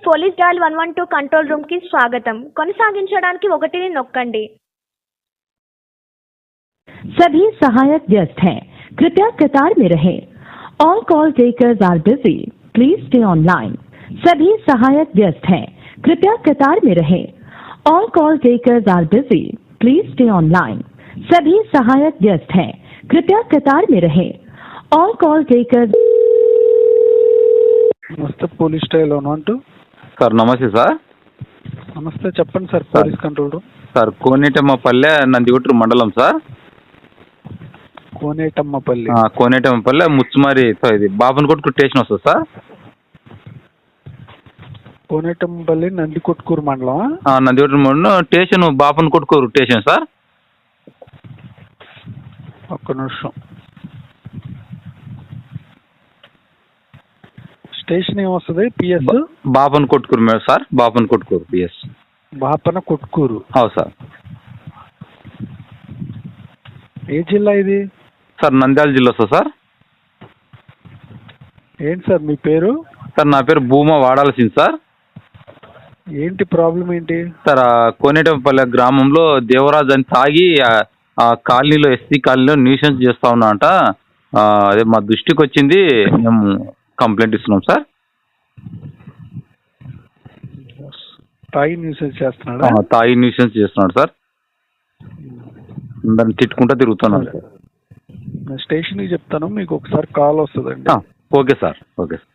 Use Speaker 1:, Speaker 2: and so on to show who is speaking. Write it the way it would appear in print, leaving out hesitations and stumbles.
Speaker 1: Police dial 112 control room की स्वागतम కొనసాగించడానికి 1ని నొక్కండి.
Speaker 2: सभी सहायक व्यस्त हैं, कृपया कतार में रहें. All call takers are busy. Please stay online. सभी सहायक व्यस्त हैं, कृपया कतार में रहें. All call takers are busy. Please stay online. सभी सहायक व्यस्त हैं, कृपया कतार में रहें. All call takers.
Speaker 3: నమస్తే పోలీస్ స్టైల్ 112.
Speaker 4: సార్ నమస్తే సార్.
Speaker 3: నమస్తే చెప్పండి sir. Police control room
Speaker 4: sir Konetammapalle Nandiguttu మండలం సార్. కోనేటమ్మపల్లె ముచ్చుమారి ఇది బాపనకొట్టు స్టేషన్ వస్తుంది సార్.
Speaker 3: కోనేటమ్మపల్లి నందికొట్కూరు మండలం.
Speaker 4: నందిగుట్టు మండలం స్టేషన్ బాపనకొట్కూరు స్టేషన్ సార్.
Speaker 3: ఒక్క నిమిషం. స్టేషన్ ఏమొస్తుంది? PS
Speaker 4: Bapanakotkur sir. Bapanakotkur PS.
Speaker 3: Bapanakotkur.
Speaker 4: అవును సార్.
Speaker 3: ఏ జిల్లా ఇది?
Speaker 4: సార్ నంద్యాల జిల్లా వస్తుంది సార్.
Speaker 3: ఏంటి సార్ మీ పేరు?
Speaker 4: సార్ నా పేరు భూమా వాడాల్సింది సార్.
Speaker 3: ఏంటి ప్రాబ్లం ఏంటి
Speaker 4: సార్? కోనేటంపల్లె గ్రామంలో దేవరాజ్ అని తాగి ఆ కాలనీలో ఎస్సీ కాలనీలో న్యూసెన్స్ చేస్తా ఉన్నా అంట. అదే మా దృష్టికి వచ్చింది, మేము కంప్లైంట్ ఇస్తున్నాం సార్.
Speaker 3: తాగి న్యూసెన్స్ చేస్తున్నాడా?
Speaker 4: తాగి న్యూసెన్స్ చేస్తున్నాడు సార్. అందరిని తిట్టుకుంటూ తిరుగుతున్నాడు సార్.
Speaker 3: స్టేషన్కి చెప్తాను, మీకు ఒకసారి కాల్ వస్తుందండి.
Speaker 4: Okay sir. Okay sir.